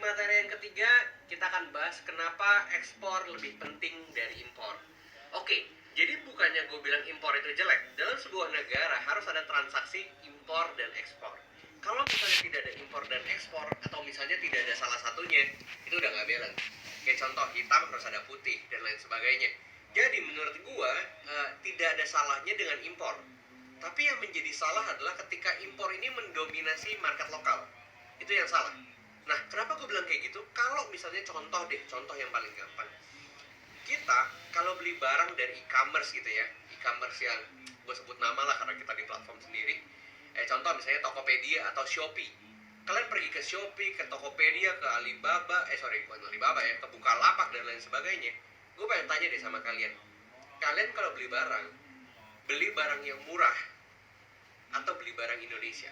materi yang ketiga, kita akan bahas kenapa ekspor lebih penting dari impor. Oke, jadi bukannya gue bilang impor itu jelek. Dalam sebuah negara harus ada transaksi impor dan ekspor. Kalau misalnya tidak ada impor dan ekspor, atau misalnya tidak ada salah satunya, itu udah nggak balance. Kayak contoh, hitam harus ada putih, dan lain sebagainya. Jadi menurut gue, tidak ada salahnya dengan impor. Tapi yang menjadi salah adalah ketika impor ini mendominasi market lokal. Itu yang salah. Nah, kenapa gue bilang kayak gitu? Kalau misalnya contoh yang paling gampang. Kita kalau beli barang dari e-commerce gitu ya, e-commerce yang gue sebut nama lah karena kita di platform sendiri. Contoh misalnya Tokopedia atau Shopee. Kalian pergi ke Shopee, ke Tokopedia, ke Alibaba, bukan Alibaba ya, ke Bukalapak dan lain sebagainya. Gue pengen tanya deh sama kalian. Kalian kalau beli barang yang murah atau beli barang Indonesia?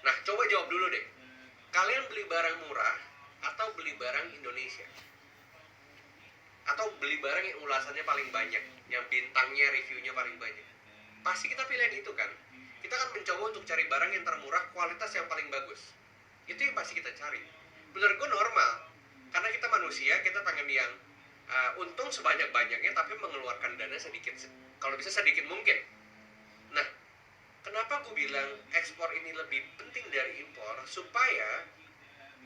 Nah, coba jawab dulu deh. Kalian beli barang murah atau beli barang Indonesia? Atau beli barang yang ulasannya paling banyak, yang bintangnya, reviewnya paling banyak? Pasti kita pilih yang itu kan? Kita akan mencoba untuk cari barang yang termurah, kualitas yang paling bagus. Itu yang pasti kita cari. Menurut gue normal. Karena kita manusia, kita pengen yang untung sebanyak-banyaknya, tapi mengeluarkan dana sedikit. Kalau bisa sedikit mungkin. Nah, kenapa gue bilang ekspor ini lebih penting dari impor? Supaya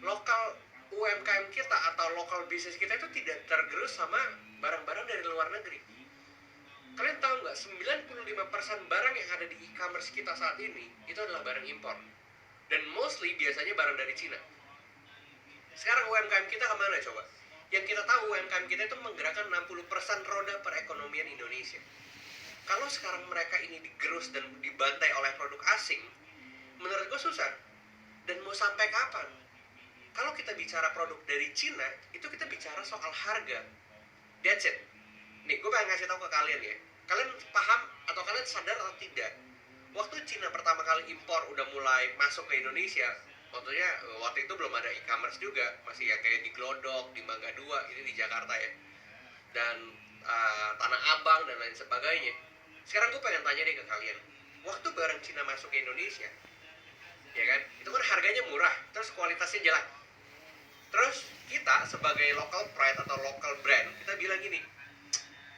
lokal UMKM kita atau lokal bisnis kita itu tidak tergerus sama barang-barang dari luar negeri. Kalian tahu nggak, 95% barang yang ada di e-commerce kita saat ini itu adalah barang impor. Dan mostly biasanya barang dari Cina. Sekarang UMKM kita kemana coba? Yang kita tahu UMKM kita itu menggerakkan 60% roda perekonomian Indonesia. Kalau sekarang mereka ini digerus dan dibantai oleh produk asing, menurut gue susah. Dan mau sampai kapan? Kalau kita bicara produk dari Cina, itu kita bicara soal harga. That's it. Nih, gue pengen ngasih tahu ke kalian ya. Kalian paham atau kalian sadar atau tidak? Waktu Cina pertama kali impor udah mulai masuk ke Indonesia, waktu itu belum ada e-commerce juga, masih ya kayak di Glodok, di Mangga 2, ini di Jakarta ya. Dan Tanah Abang dan lain sebagainya. Sekarang gue pengen tanya deh ke kalian. Waktu barang Cina masuk ke Indonesia, ya kan? Itu kan harganya murah, terus kualitasnya jelek. Terus kita sebagai local pride atau local brand, kita bilang gini,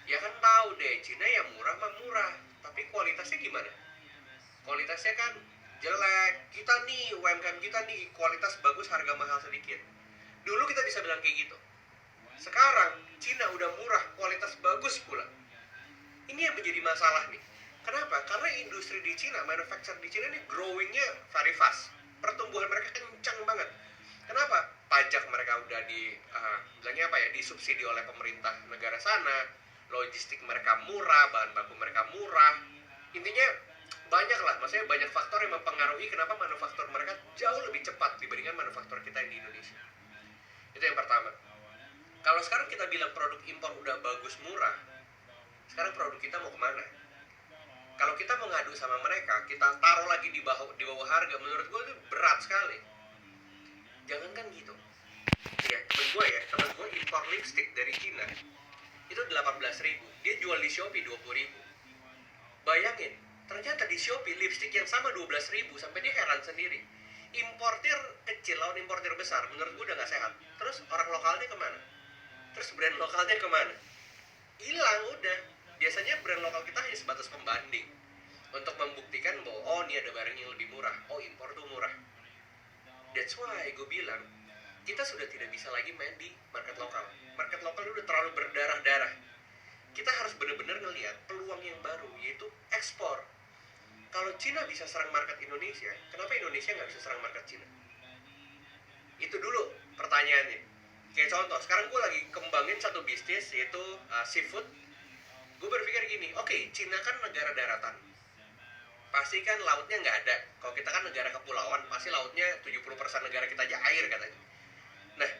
ya kan tahu deh, Cina yang murah mah murah, tapi kualitasnya gimana? Kualitasnya kan jelek. Kita nih, UMKM kita nih, kualitas bagus, harga mahal sedikit. Dulu kita bisa bilang kayak gitu. Sekarang, Cina udah murah, kualitas bagus pula. Ini yang menjadi masalah nih. Kenapa? Karena industri di Cina, manufacture di Cina ini growingnya very fast. Pertumbuhan mereka kencang banget. Kenapa? Pajak mereka udah disubsidi oleh pemerintah negara sana. Logistik mereka murah, bahan baku mereka murah. Intinya banyak lah, maksudnya banyak faktor yang mempengaruhi kenapa manufaktur mereka jauh lebih cepat dibandingkan manufaktur kita yang di Indonesia. Itu yang pertama. Kalau sekarang kita bilang produk impor udah bagus murah, sekarang produk kita mau kemana? Kalau kita mau ngadu sama mereka, kita taruh lagi di bawah harga, menurut gue itu berat sekali. Jangankan gitu. Ya, temen gue impor lipstick dari Cina itu 18.000, dia jual di Shopee 20.000. Bayangin, ternyata di Shopee lipstick yang sama 12.000, sampai dia heran sendiri. Importir kecil lawan importir besar, menurut gue udah gak sehat. Terus orang lokalnya kemana? Terus brand lokalnya kemana? Hilang udah. Biasanya brand lokal kita hanya sebatas pembanding untuk membuktikan bahwa oh ini ada barang yang lebih murah, oh impor tuh murah. That's why gue bilang kita sudah tidak bisa lagi main di market lokal. Market lokal udah terlalu berdarah-darah. Kita harus benar-benar ngelihat peluang yang baru, yaitu ekspor. Kalau Cina bisa serang market Indonesia, kenapa Indonesia nggak bisa serang market Cina? Itu dulu pertanyaannya. Kayak contoh, sekarang gue lagi kembangin satu bisnis, yaitu seafood. Gue berpikir gini, oke, Cina kan negara daratan, pasti kan lautnya nggak ada. Kalau kita kan negara kepulauan, pasti lautnya 70% negara kita aja air katanya. Nah,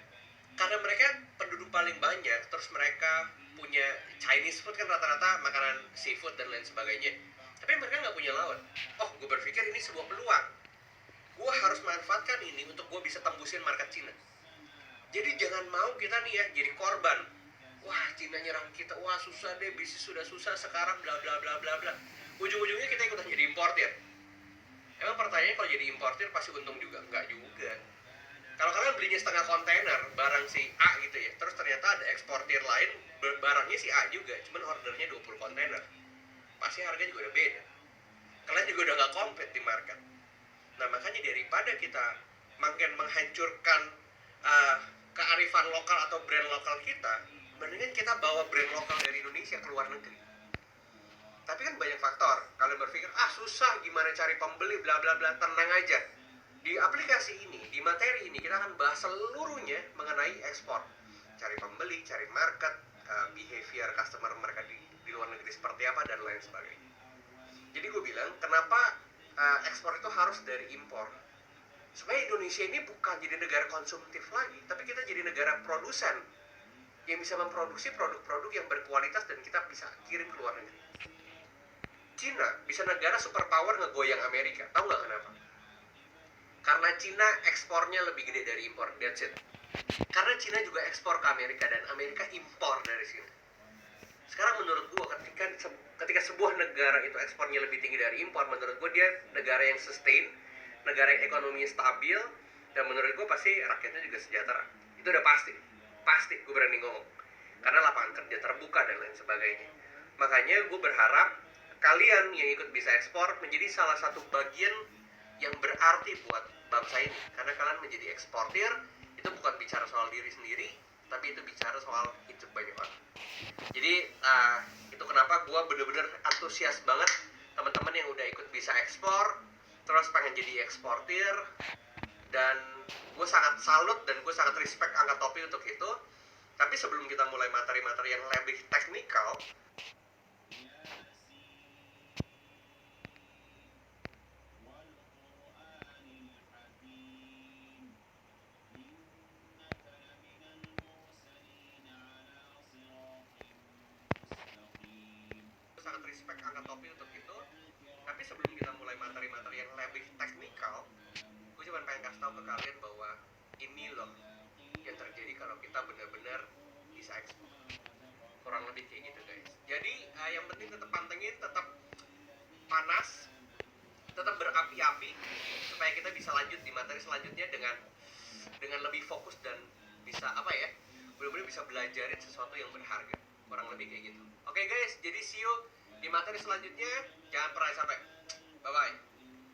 karena mereka penduduk paling banyak, terus mereka punya Chinese food kan rata-rata makanan seafood dan lain sebagainya, tapi mereka nggak punya laut. Oh, gue berpikir ini sebuah peluang. Gue harus manfaatkan ini untuk gue bisa tembusin market Cina. Jadi jangan mau kita nih ya jadi korban. Wah, Cina nyerang kita, wah susah deh, bisnis sudah susah sekarang, bla bla bla bla bla. Ujung-ujungnya kita ikutan jadi importir. Emang pertanyaannya, kalau jadi importir pasti untung juga? Enggak juga. Kalau kalian belinya setengah kontainer barang si A gitu ya, terus ternyata ada eksportir lain barangnya si A juga, cuman ordernya 20 kontainer, pasti harganya juga udah beda. Kalian juga udah gak kompet di market. Nah makanya daripada kita makin menghancurkan kearifan lokal atau brand lokal kita, mendingan kita bawa brand lokal dari Indonesia ke luar negeri. Tapi kan banyak faktor. Kalian berpikir, susah gimana cari pembeli, bla bla bla. Tenang aja. Di aplikasi ini, di materi ini, kita akan bahas seluruhnya mengenai ekspor. Cari pembeli, cari market, behavior customer mereka di luar negeri seperti apa, dan lain sebagainya. Jadi gue bilang, kenapa ekspor itu harus dari impor? Supaya Indonesia ini bukan jadi negara konsumtif lagi, tapi kita jadi negara produsen yang bisa memproduksi produk-produk yang berkualitas dan kita bisa kirim ke luar negeri. Cina bisa negara superpower ngegoyang Amerika. Tahu nggak kenapa? Karena Cina ekspornya lebih gede dari impor. That's it. Karena Cina juga ekspor ke Amerika dan Amerika impor dari sini. Sekarang menurut gue ketika sebuah negara itu ekspornya lebih tinggi dari impor, menurut gue dia negara yang sustain, negara yang ekonominya stabil, dan menurut gue pasti rakyatnya juga sejahtera. Itu udah pasti. Pasti gue berani ngomong. Karena lapangan kerja terbuka dan lain sebagainya. Makanya gue berharap kalian yang ikut bisa ekspor menjadi salah satu bagian yang berarti buat bangsa ini. Karena kalian menjadi eksportir, itu bukan bicara soal diri sendiri, tapi itu bicara soal hidup banyak orang. Jadi itu kenapa gue bener-bener antusias banget teman-teman yang udah ikut bisa ekspor, terus pengen jadi eksportir, dan gue sangat salut dan gue sangat respect angkat topi untuk itu. Tapi sebelum kita mulai materi-materi yang lebih teknikal, gue cuma pengen kasih tahu ke kalian bahwa ini loh yang terjadi kalau kita benar-benar bisa ekspor. Kurang lebih kayak gitu guys. Jadi yang penting tetap pantengin, tetap panas, tetap berapi-api supaya kita bisa lanjut di materi selanjutnya dengan lebih fokus dan bisa benar-benar bisa belajarin sesuatu yang berharga. Kurang lebih kayak gitu. Oke guys, jadi see you di materi selanjutnya. Jangan pernah sampai. Bye bye.